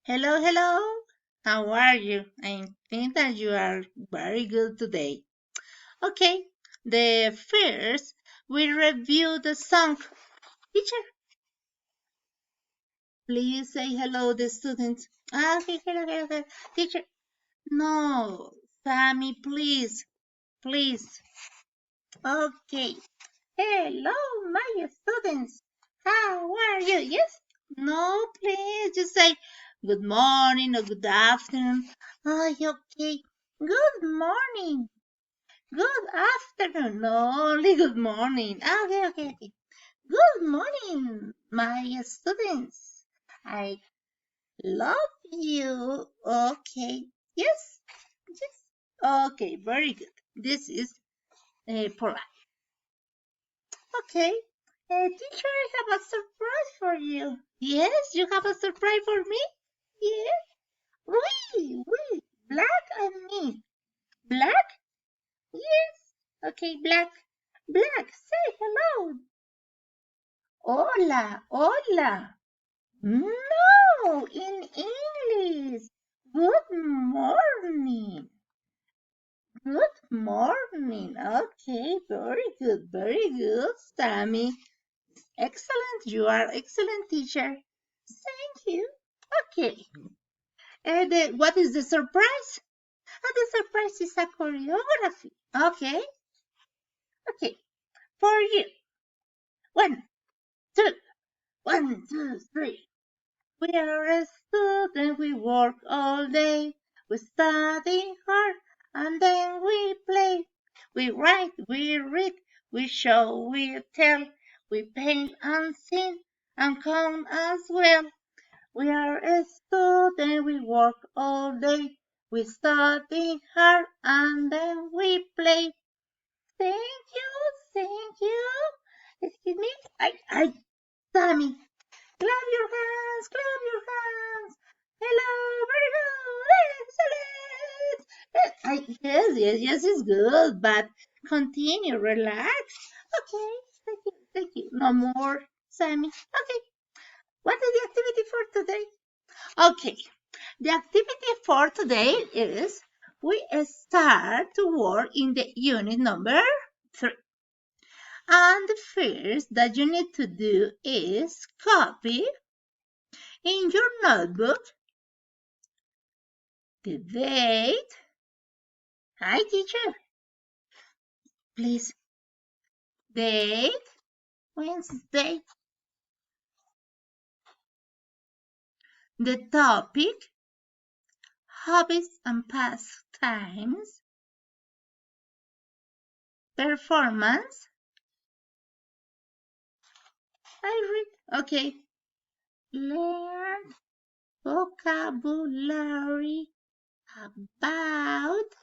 Hello, hello. How are you? I think that you are very good today. Okay, the first we review the song. Teacher, please say hello the students. Okay, hello. Teacher, no. Sammy, please. Okay. Hello, my students. How are you? Yes? No, please just say good morning or good afternoon. Okay. Good morning. Good afternoon. No, only good morning. Okay. Good morning, my students. I love you. Okay. Yes. Okay, very good. This is polite. Okay. Teacher, I have a surprise for you. Yes, you have a surprise for me? Yes. We. Black and me. Black? Yes. Okay, black. Black, say hello. Hola. No, in English. Good morning. Good morning. Okay, very good, Sammy. Excellent. You are excellent teacher. Thank you. Okay. What is the surprise? The surprise is a choreography. Okay. Okay. For you. One, two. 1, 2, 3. We are a student. We work all day. We study hard and then we play. We write, we read, we show, we tell. We paint and sing and count as well. We are a student, we work all day. We study hard and then we play. Thank you. Excuse me. Sammy. Clap your hands. Hello, very good, excellent. Yes, it's good, but continue, relax. Okay, thank you. No more, Sammy. Okay, what is the activity for today? Okay, the activity for today is we start to work in the unit number 3. And the first that you need to do is copy in your notebook the date. Hi, teacher. Please. Date. Wednesday. The topic. Hobbies and pastimes. Performance. I read. Okay. Learn vocabulary about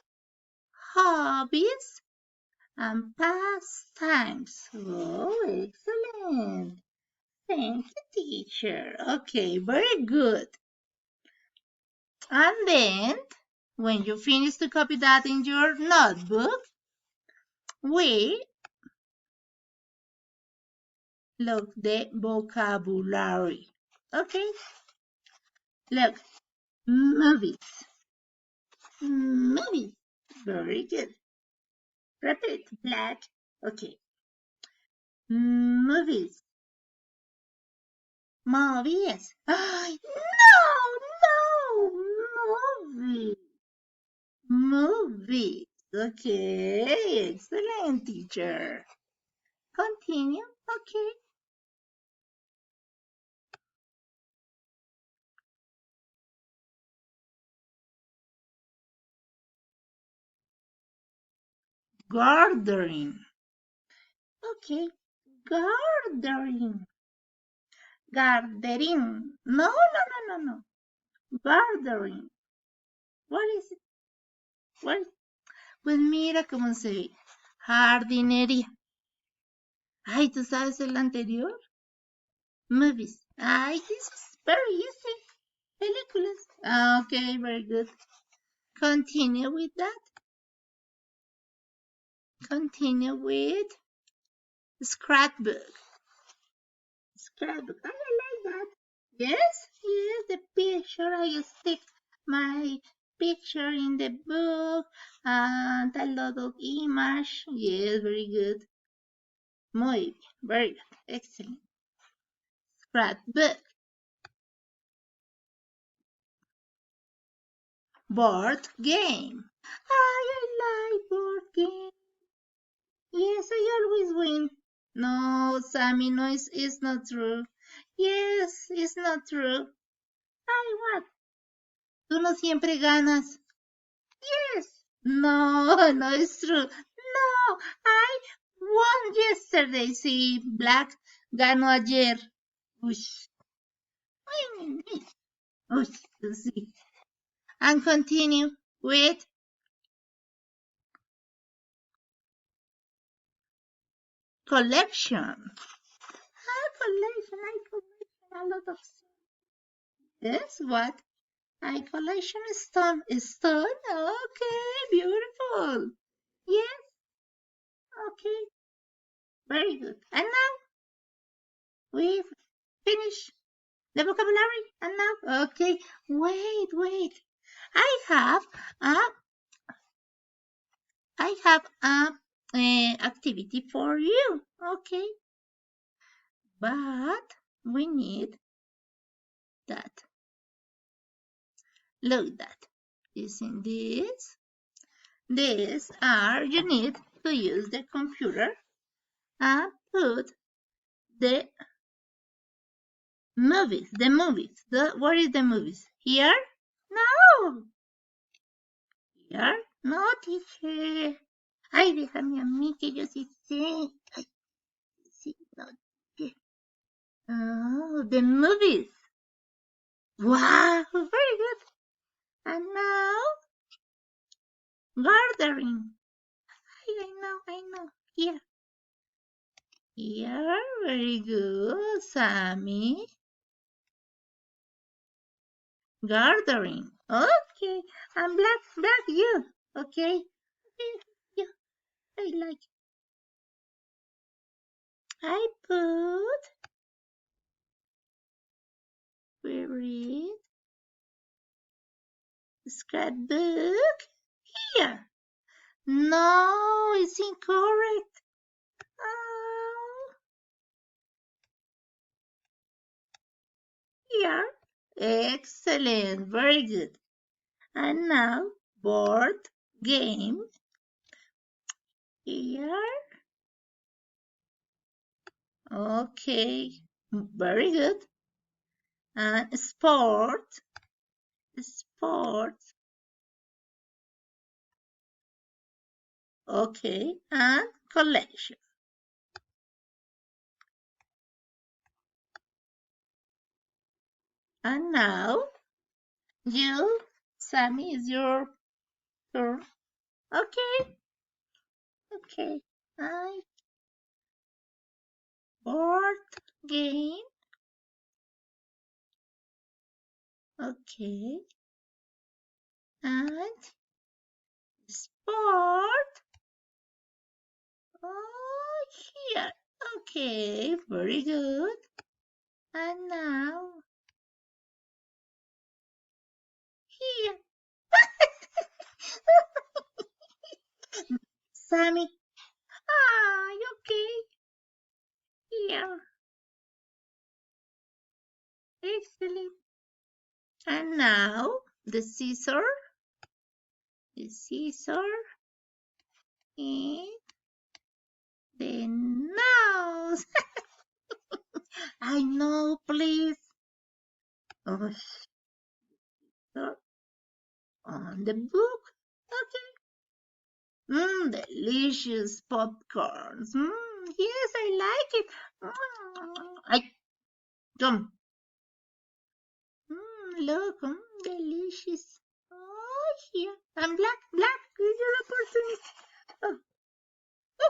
hobbies and pastimes. Oh, excellent. Thank you, teacher. Okay, very good. And then, when you finish to copy that in your notebook, we look the vocabulary. Okay, look, movies. Movies. Very good. Repeat, black. Okay, movies. Movies. No, movies. Movies. Okay, excellent, teacher. Continue. Okay. Gardening. Okay. Gardening. Gardening. No. Gardening. What is it? What is- Pues mira cómo se ve. Jardinería. Ay, ¿tú sabes el anterior? Movies. Ay, this is very easy. Películas. Okay, very good. Continue with that. Continue with scrapbook. Scrapbook. I like that. Yes, the sure I stick my picture in the book and a lot of image. Yes, very good. Muy bien, very good. Excellent. Scrapbook. Board game. I like board game. Yes, I always win. No, Sammy, no, it's not true. Yes, it's not true. Ay, what? Tú no siempre ganas. Yes. No, no it's true. No, I won yesterday. Sí, Black ganó ayer. Ush. Ush, sí. And continue with collection. Collection. I collection a lot of stuff. Yes, what? I collection stone. Stone? Okay, beautiful. Yes, okay, very good. And now we've finished the vocabulary. And now, okay, wait. I have a, I have a activity for you. Okay, but we need that. Look that. Using this. These are, you need to use the computer and put the movies. Where is the movies? Here? No. Here? No, teacher. Ay, déjame a mí que yo sí sé. Ay, sí, no. Oh, the movies. Wow, very good. And now, gardening. I know. Here. Here, very good, Sammy. Gardening. Okay. And black, you. Okay. You. I like. I put. We read. Scrapbook. Here. No, it's incorrect. Oh, here. Excellent. Very good. And now, board game. Here. Okay. Very good. And sport. Sport. Okay. And collection. And now, you, Sammy, is your turn. Okay. Okay. I board game. Okay. And sport. Oh, here. Okay, very good. And now here. Sammy. Ah, okay. Here. Excellent. And now the scissor. The scissor. And the nose. I know, please. Oh, so on the book. Okay. Delicious popcorns. Yes, I like it. I come. Look, delicious. Oh, here. And black is your opportunity. Oh,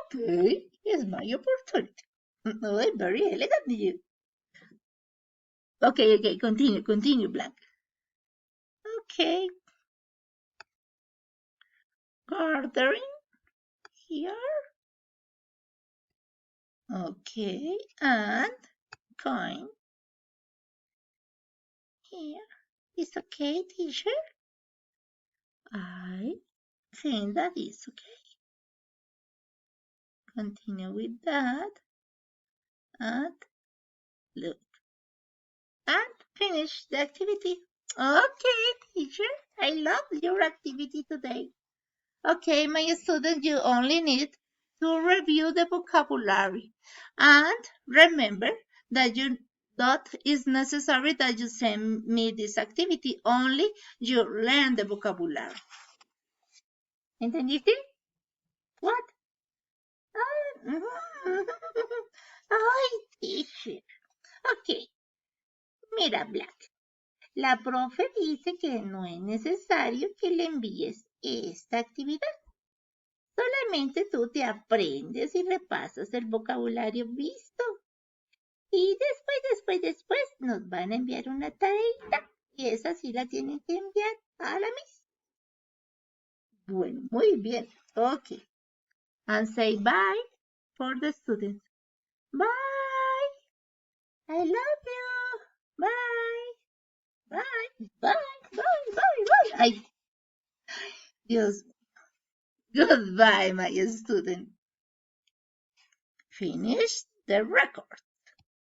okay, it's my opportunity. Oh, very elegant you. Okay, continue, black. Okay, gartering here. Okay, and coin here. It's okay, teacher. I think that is okay. Continue with that and look and finish the activity. Okay, teacher. I love your activity today. Okay, my student, you only need to review the vocabulary. And remember that you that is necessary that you send me this activity. Only you learn the vocabulary. ¿Entendiste? What? Ay, teacher. Ok, mira, Black. La profe dice que no es necesario que le envíes esta actividad. Solamente tú te aprendes y repasas el vocabulario visto. Y después nos van a enviar una tarea. Y esa sí la tienen que enviar a la Miss. Bueno, muy bien. Ok. And say bye for the students. Bye. I love you. Bye. Bye. Bye. Bye. Bye. Bye. Ay, Dios. Goodbye, my student. Finish the record.